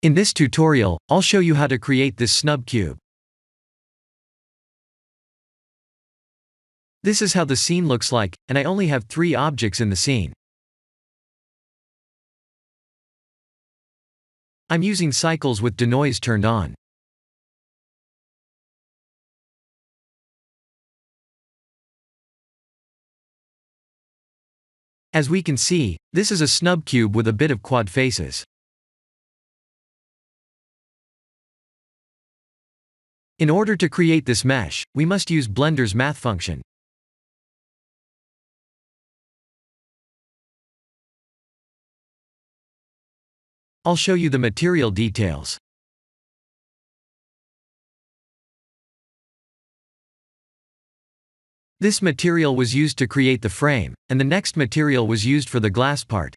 In this tutorial, I'll show you how to create this snub cube. This is how the scene looks like, and I only have 3 objects in the scene. I'm using cycles with denoise turned on. As we can see, this is a snub cube with a bit of quad faces. In order to create this mesh, we must use Blender's math function. I'll show you the material details. This material was used to create the frame, and the next material was used for the glass part.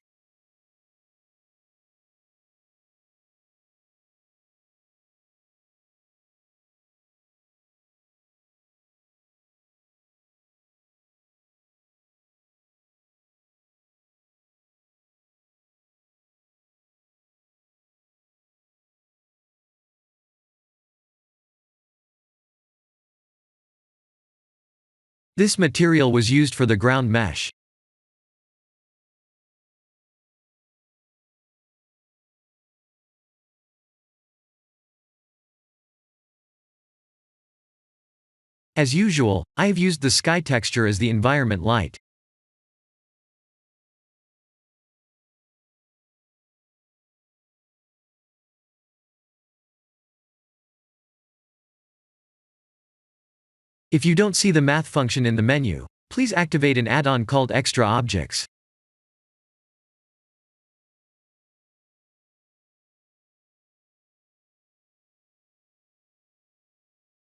This material was used for the ground mesh. As usual, I have used the sky texture as the environment light. If you don't see the math function in the menu, please activate an add-on called Extra Objects.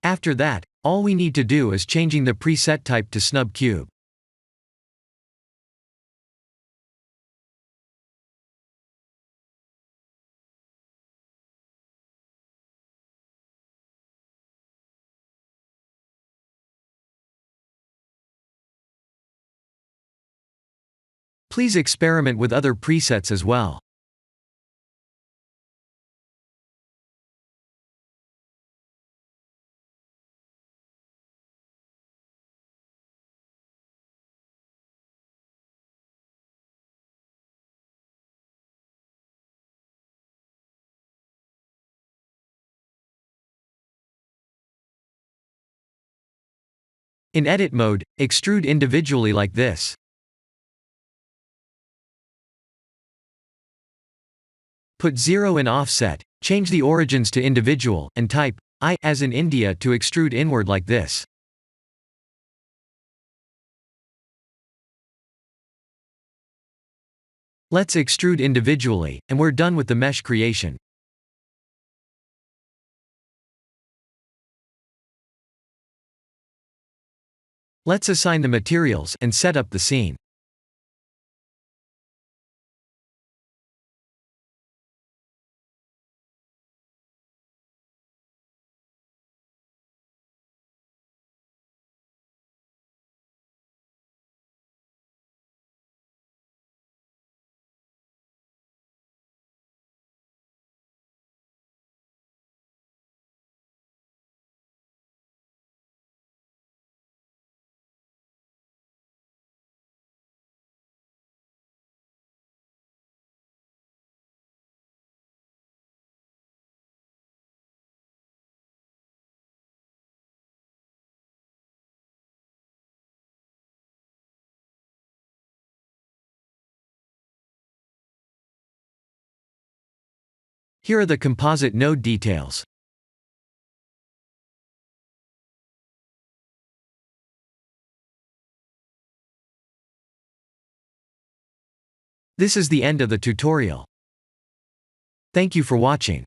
After that, all we need to do is changing the preset type to Snub Cube. Please experiment with other presets as well. In edit mode, extrude individually like this. Put 0 in offset, change the origins to individual, and type I as in India to extrude inward like this. Let's extrude individually, and we're done with the mesh creation. Let's assign the materials and set up the scene. Here are the composite node details. This is the end of the tutorial. Thank you for watching.